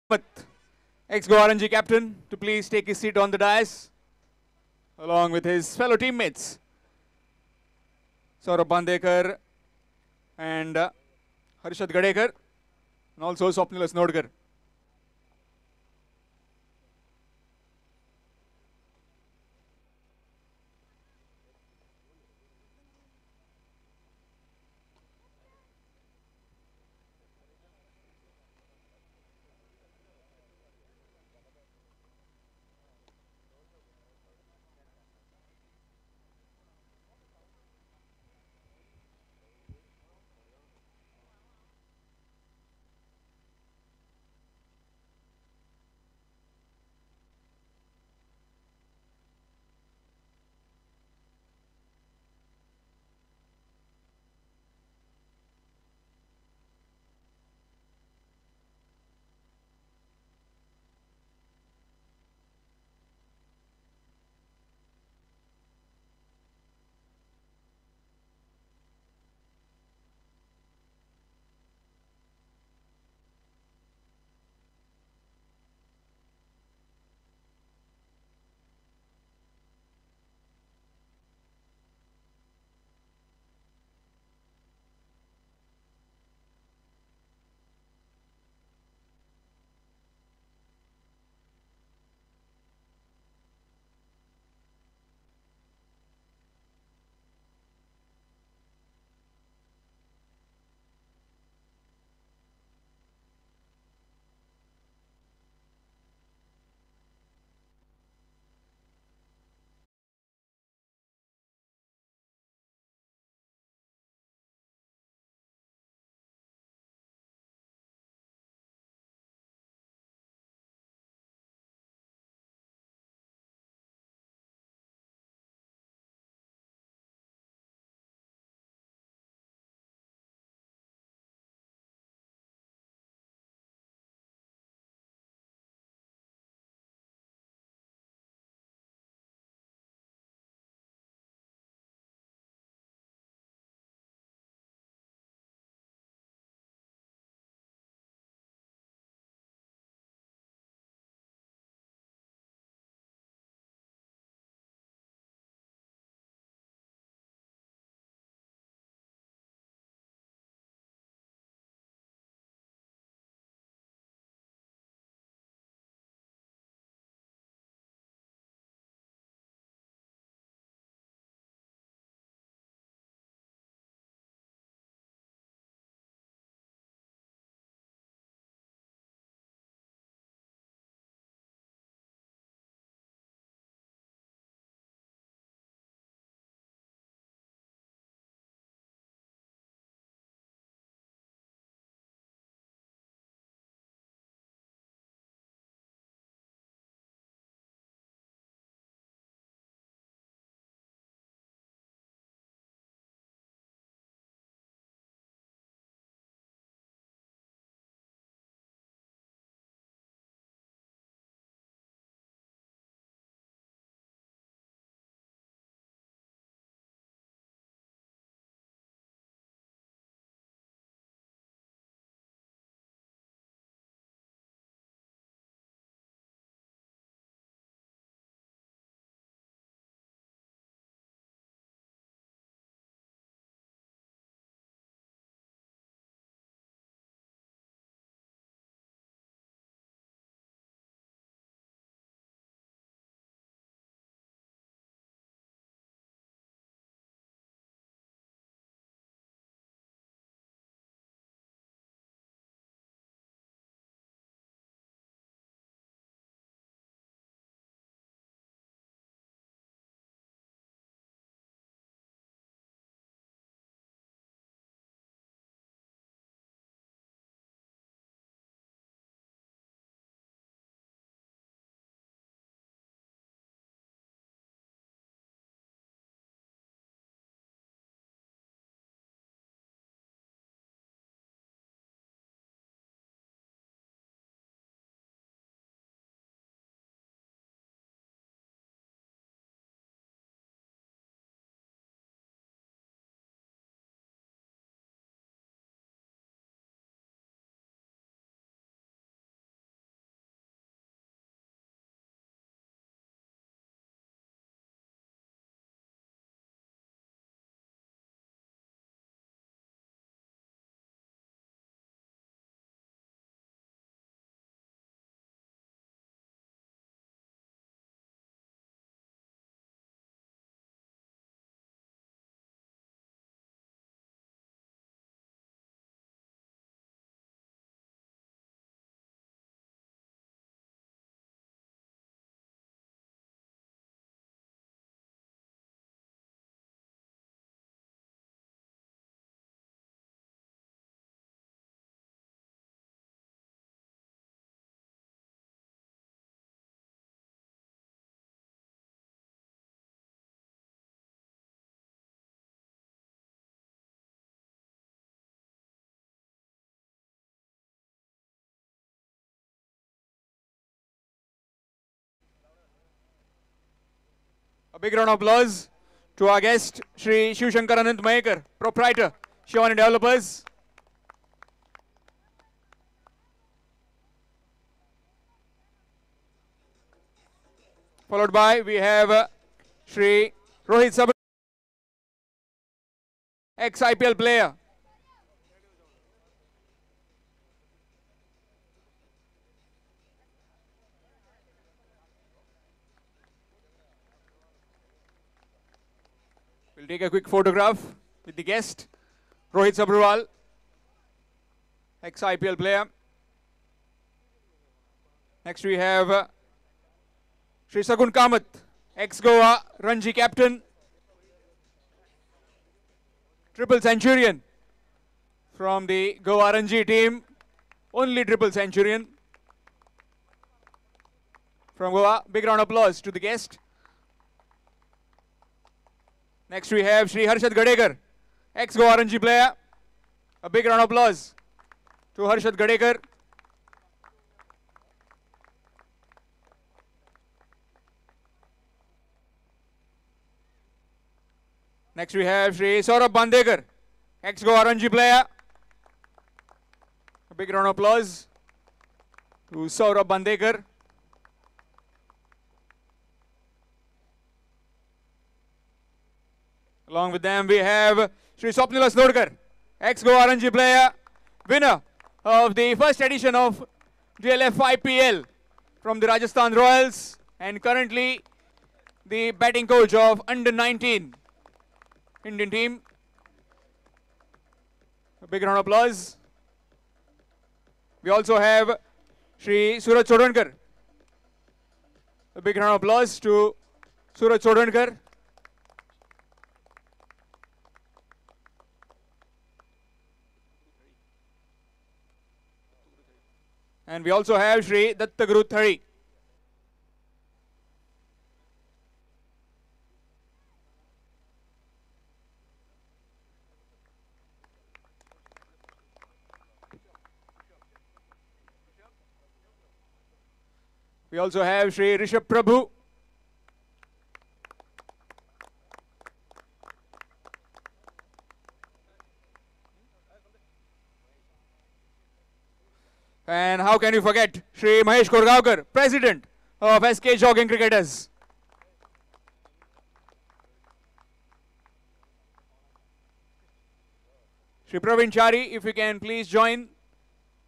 But ex-Goa Ranji captain, to please take his seat on the dais along with his fellow teammates Saurabh Bandekar and Harshad Gadekar and also Swapnil Snodkar. A big round of applause to our guest, Shri Shivshankar Anant Mayekar, proprietor, Shivani Developers. Followed by, we have Shri Rohit Sabri, ex-IPL player. We'll take a quick photograph with the guest, Rohit Sabharwal, ex-IPL player. Next we have Shri Sagun Kamath, ex-Goa Ranji captain, triple centurion from the Goa Ranji team, only triple centurion from Goa. Big round of applause to the guest. Next we have Shri Harshad Gadekar, ex-Goa Ranji player. A big round of applause to Harshad Gadekar. Next we have Shri Saurabh Bandekar, ex-Goa Ranji player. A big round of applause to Saurabh Bandekar. Along with them we have Shri Swapnil Asnodkar, ex-Goa Ranji player, winner of the first edition of DLF IPL from the Rajasthan Royals and currently the batting coach of under-19 Indian team. A big round of applause. We also have Shri Suraj Chodhankar. A big round of applause to Suraj Chodhankar. And we also have Shri Dattaguru Thari. We also have Shri Rishabh Prabhu. And how can you forget Shri Mahesh Korgaonkar, president of SK Jogging Cricketers. Shri Praveen Chari, if you can please join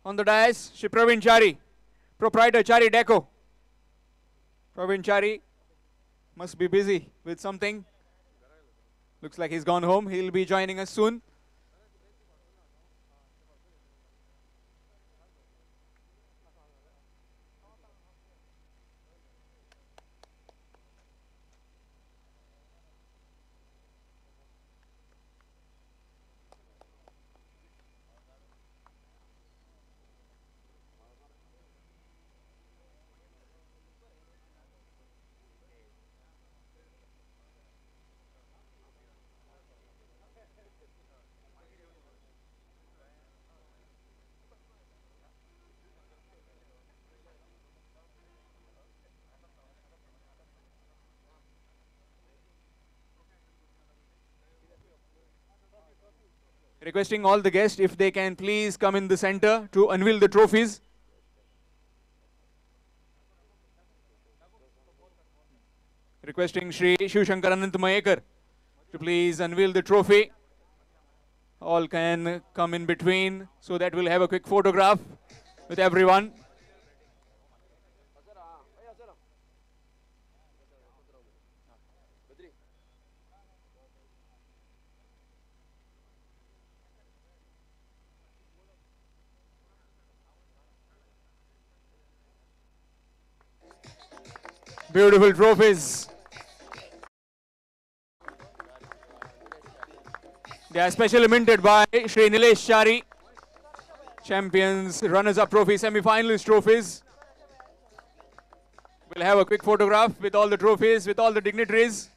on the dais. Shri Praveen Chari, proprietor Chari Deco. Praveen Chari must be busy with something. Looks like he's gone home. He'll be joining us soon. Requesting all the guests if they can please come in the center to unveil the trophies. Requesting Shri Shivshankar Anant Mayekar to please unveil the trophy. All can come in between so that we'll have a quick photograph with everyone. Beautiful trophies. They are specially minted by Shri Nilesh Chari. Champions, runners-up trophies, semi-finalist trophies. We'll have a quick photograph with all the trophies, with all the dignitaries.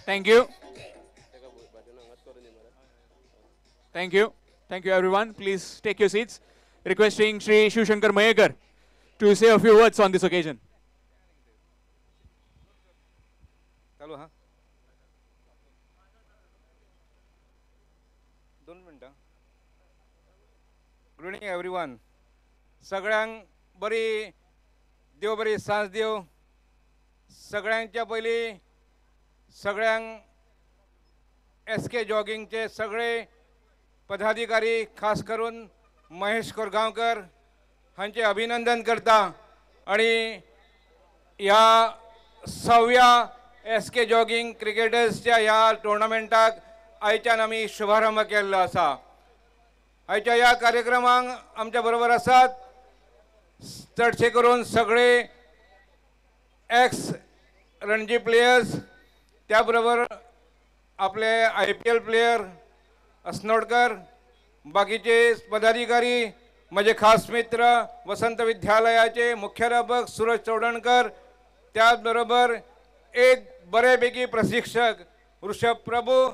Thank you. Thank you. Thank you, everyone. Please take your seats. requesting Shri Shivshankar Mayekar to say a few words on this occasion. चालू हा 2 मिनिटं. Good evening everyone. सगळ्यांक बरी देव बरी सांज देव. सगळ्यांच्या पयली सगळ्यांक SK जॉगिंगचे सगळे पदाधिकारी खास करून महेश कोरगांवकर हांचे अभिनंदन करता आणि ह्या 6व्या SK जॉगिंग क्रिकेटर्सच्या ह्या टुर्नामेंटाक आयच्यान आमी शुभारंभ केल्लो आसा. आयच्या ह्या कार्यक्रमाक आमच्या बरोबर आसात चडशे करून सगळे एक्स रणजी प्लेयर्स, त्या बरोबर आपले IPL प्लेयर अस्नोडकर, बाकीचे पदाधिकारी, माझे खास मित्र वसंत विद्यालयाचे मुख्याध्यापक सूरज चौडणकर, त्याचबरोबर एक बरेपैकी प्रशिक्षक ऋषभ प्रभू,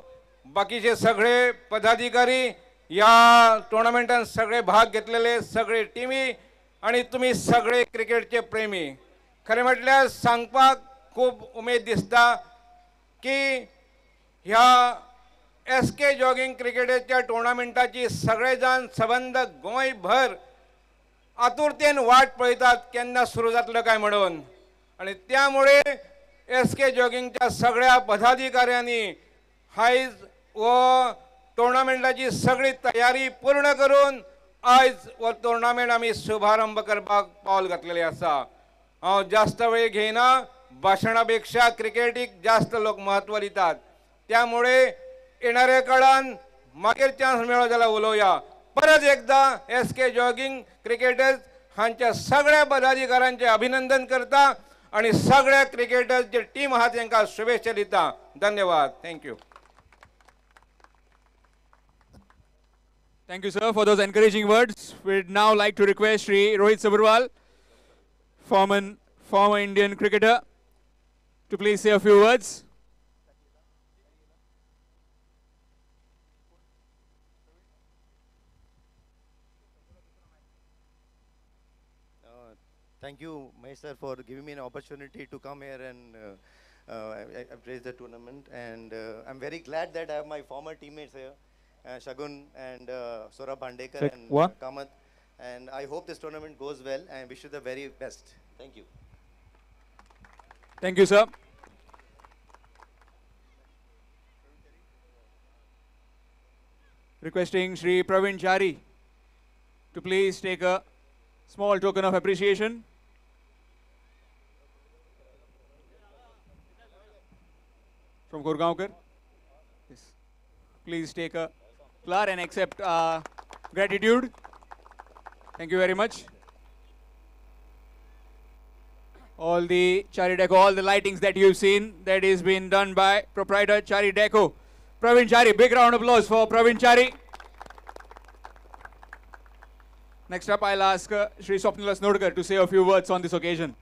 बाकीचे सगळे पदाधिकारी, या टुर्नामेंटात सगळे भाग घेतलेले सगळे टीमी आणि तुम्ही सगळे क्रिकेटचे प्रेमी. खरे म्हटल्यार सांगपाक खूब उमेद दिसता की ह्या SK जॉगिंग क्रिकेटच्या टुर्नामेंटाची सगळे जाण सबंद गोंयभर आतुरतेन वाट पळयतात केन्ना सुरू जातलो काय म्हणून. आणि त्यामुळे SK जॉगिंगच्या सगळ्या पदाधिकाऱ्यांनी आयज व टुर्नामेंटाची सगळी तयारी पूर्ण करून आयज व टुर्नामेंट आमी शुभारंभ करपाक पावल घातलेले आसा. हांव जास्त वेळ घेयना, भाशणापेक्षा क्रिकेटीक जास्त लोक महत्व दितात. त्यामुळे येणाऱ्या काळान मागीर चान्स मेळो जाल्यार उलोवया. परत एकदा SK जॉगिंग क्रिकेटर्स हांच्या सगळ्या पदाधिकाऱ्यांचे अभिनंदन करता आणि सगळ्या क्रिकेटर्स जे टीम आहात तांकां शुभेच्छा दिता. धन्यवाद. Thank you. Thank you, sir, for those encouraging words. We'd now like to request Shri Rohit Sabharwal, former Indian cricketer, to please say a few words. Thank you, Mahesh sir, for giving me an opportunity to come here and I praise the tournament. And I'm very glad that I have my former teammates here, Shagun and Saurabh Bhandekar and Kamath. And I hope this tournament goes well and wish you the very best. Thank you. Thank you, sir. Requesting Shri Praveen Chari to please take a small token of appreciation. From Gurgaonkar. Yes. Please take a flower and accept gratitude. Thank you very much. All the Chari Deco, all the lightings that you've seen, that is been done by proprietor Chari Deco. Praveen Chari, big round of applause for Praveen Chari. Next up, I'll ask Shri Swapnil Asnodkar to say a few words on this occasion.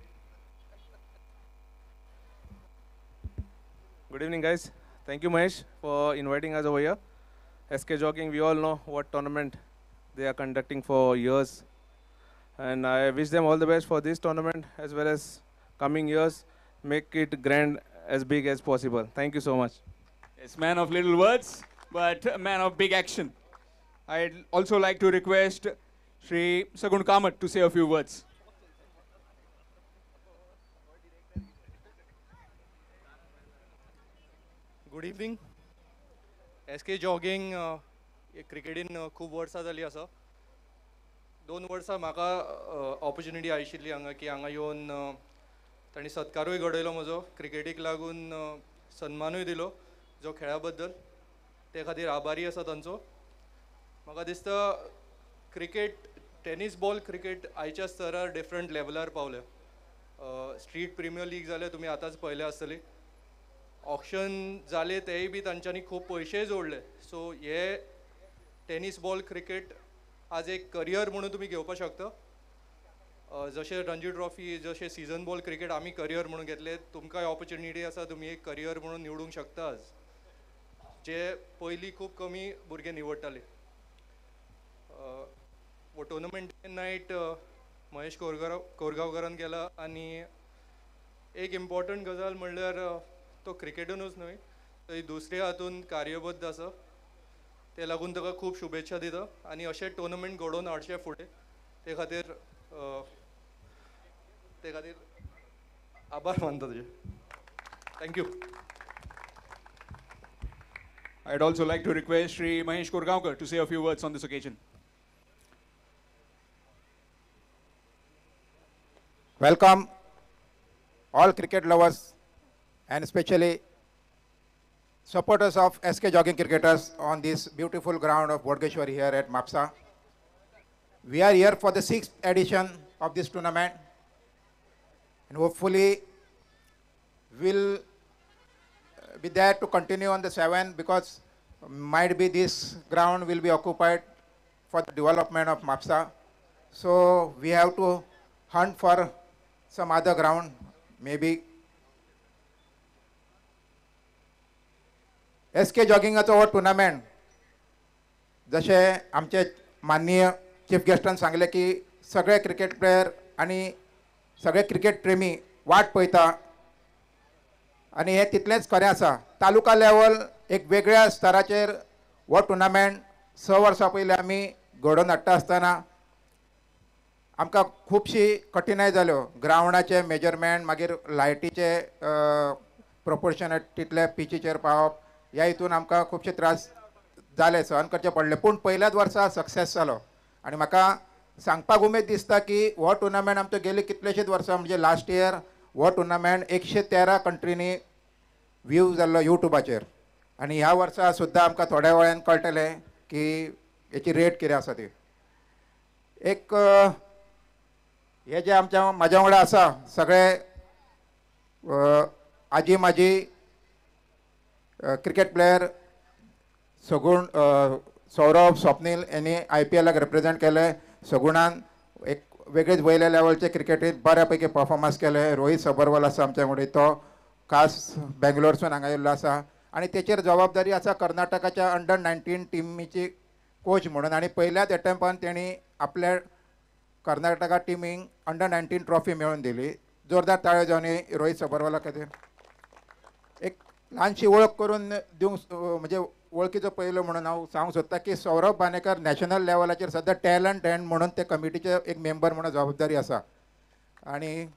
Good evening, guys. Thank you, Mahesh, for inviting us over here. SK Jogging, we all know what tournament they are conducting for years. And I wish them all the best for this tournament as well as coming years. Make it grand, as big as possible. Thank you so much. Yes, man of little words, but a man of big action. I'd also like to request Shri Sagun Kamath to say a few words. Good evening. SK Jogging क्रिकेटीन खूब वर्सां जाली आसा. 2 वर्सां म्हाका opportunity आशिल्ली हांगा की हांगा येवन तांणी सत्कारूय घडयलो म्हजो क्रिकेटीक लागून सन्मानूय दिलो जो खेळा बद्दल. ते खातीर आभारी आसा तांचो. म्हाका दिसता क्रिकेट टेनीस बॉल क्रिकेट आयच्या स्तरार डिफरंट लेवलार पावले. स्ट्रीट प्रिमियर लीग जाल्यार तुमी आतांच पळयलें आसतली. ऑक्शन जाले तेय बी तांच्यांनी खूब पयशेय जोडले. सो हे टेनीस बॉल क्रिकेट आज एक करियर म्हणून तुम्ही घेवपाक शकता. जशें रणजी ट्रॉफी जशें सीजन बॉल क्रिकेट आमी करियर म्हणून घेतले, तुमकांय ऑपॉर्च्युनिटी आसा तुमी एक करियर म्हणून निवडूंक शकता आज, जे पयलीं खूब कमी भुरगे निवडटाले. वो टुर्नामेंट नाईट महेश कोरगांवकरान केला आणि एक इम्पॉर्टंट गजाल म्हणल्यार तो क्रिकेटूनच न्हय थंय दुसऱ्या हातून कार्यबद्ध आसा ते लागून ताका खूब शुभेच्छा दिता आणि अशें टुर्नामेंट घडोवन हाडचे फुडें ते खातीर आभार मानता तुजे thank you. I'd also like to request Shri Mahesh Korgaonkar to say a few words on this occasion. Welcome all cricket lovers and especially supporters of SK Jogging Cricketers on this beautiful ground of Bodgeshwari here at Mapsa. We are here for the 6th edition of this tournament and hopefully we'll be there to continue on the 7th because might be this ground will be occupied for the development of Mapsa. So we have to hunt for some other ground maybe. SK जॉगिंगाचो हो tournament जशे आमचे माननीय chief गेस्टान सांगले की सगळे cricket player आणि सगळे cricket प्रेमी वाट पळयता आणि हे तितलेंच खरें आसा. तालुका लेवल एक वेगळ्या स्तराचेर हो टुर्नामेंट 6 वर्सां पयलीं आमी घडोवन हाडटा आसतना आमकां खुबशी कठिनाय जाल्यो. ग्रावंडाचे मेजरमेंट मागीर लायटीचे प्रोपोर्शनेटितले पिचीचेर पावप ह्या हितून आमकां खुबशे त्रास जाले सहन करचे पडले. पूण पयल्याच वर्सा सक्सेस जालो आनी म्हाका सांगपाक उमेद दिसता की हो टुर्नामेंट आमचो गेली कितलेशेच वर्सां म्हणजे लास्ट इयर हो टुर्नामेंट 113 कंट्रीनी व्यू जाल्लो यूट्यूबाचेर आनी ह्या वर्सा सुद्दां आमकां थोड्या वेळान कळटलें की हेची रेट कितें आसा ती. एक हे जे आमच्या म्हाज्या वांगडा आसा सगळे आजी माजी क्रिकेट प्लेयर सगूण सौरभ स्वप्नील यांनी IPLाक रिप्रेझेंट केले. सगुणान एक वेगळेच वयल्या लेवलचे क्रिकेटीत बऱ्यापैकी परफॉर्मन्स केले. रोहित सबरवाल आसा आमच्या वांगडा तो खास बेंगलोरसून हांगा येयल्लो आसा आनी तेचेर जबाबदारी आसा कर्नाटकाच्या अंडर-19 टिमीची कोच म्हणून आनी पयल्याच एटेम्पान तेणी आपल्या कर्नाटका टिमीक अंडर-19 ट्रॉफी मेळोवन दिली. जोरदार ताळयो जावनी रोहित सबरवाला खातीर. एक ल्हानशी वळख करून दिवंक म्हणजे वळखीचो पयलो म्हणून हांव सांगूंक सोदतां की सौरभ बानेकर नॅशनल लेवलाचेर सद्या टॅलंट एंड म्हणून ते कमिटीचे एक मेंबर म्हणून जबाबदारी आसा आनी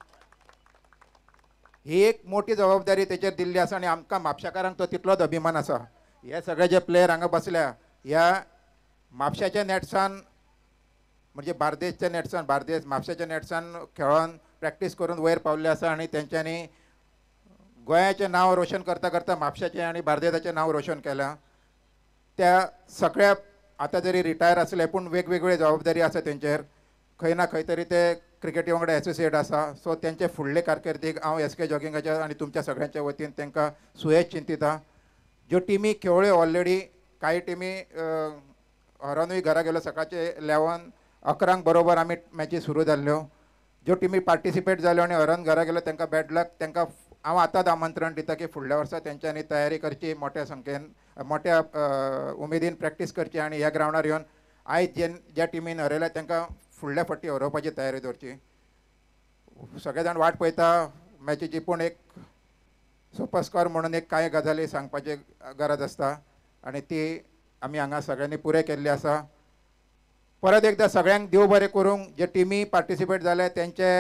ही एक मोठी जबाबदारी तेचेर दिल्ली आसा आनी आमकां म्हापशाकारांक तो तितलोच अभिमान आसा. हे सगळे जे प्लेयर हांगा बसल्या ह्या म्हापशाच्या नॅट्सान म्हणजे बार्देसच्या नॅट्सान बार्देस म्हापशाच्या नॅट्सान खेळोन प्रॅक्टीस करून वयर पावल्ले आसा आनी तेंच्यांनी गोंयाचें नांव रोशन करता करता म्हापशाचें आनी बार्देसाचें नांव रोशन केलां. त्या सगळ्या आतां जरी रिटायर आसले पूण वेगवेगळी जबाबदारी आसा तेंचेर. खंय ना खंय तरी ते क्रिकेटी वांगडा एसोसिएट आसा. सो तेंचे फुडले कारकिर्दीक हांव SK जॉगिंगाच्या आनी तुमच्या सगळ्यांच्या वतीन तांकां सुयेज चिंतिता. ज्यो टिमी खेळ्ळ्यो ऑलरेडी कांय टिमी हरोनूय घरा गेलो. सकाळचे 11:11 बरोबर आमी मॅची सुरू जाल्ल्यो. ज्यो टिमी पार्टिसिपेट जाल्यो आनी हरोन घरा गेलो तांकां बॅड लक. तांकां हांव आतांच आमंत्रण दिता की फुडल्या वर्सा तेंच्यांनी तयारी करची मोठ्या संख्येन मोठ्या उमेदीन प्रॅक्टीस करची आनी ह्या ग्रावंडार येवन आयज ज्या टिमीन हरयल्या तांकां फुडल्या फावटी हरोवपाची तयारी दवरची. सगळे जाण वाट पळयता मॅचीची पूण एक सुपरस्कोर म्हणून एक कांय गजाली सांगपाची गरज आसता आनी ती आमी हांगा सगळ्यांनी पुरे केल्ली आसा. परत एकदां सगळ्यांक देव बरें करूंक. जे टिमी पार्टिसिपेट जाले तेंचे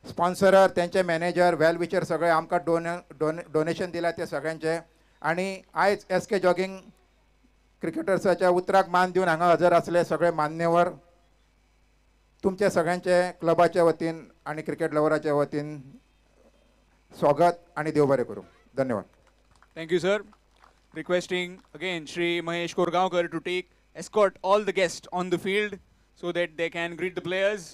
स्पॉन्सरर तेंचे मॅनेजर वेल विचर सगळे आमकां डोनेशन दिल्या ते सगळ्यांचे आनी आयज SK जॉगिंग क्रिकेटर्साच्या उतराक मान दिवन हांगा हजर आसले सगळे मान्यवर तुमचे सगळ्यांचे क्लबाच्या वतीन आनी क्रिकेट लवराच्या वतीन स्वागत आनी देव बरें करूं. धन्यवाद. Thank you, sir. Requesting again Shri Mahesh Korgaonkar to escort all the guests on the field so that they can greet the players.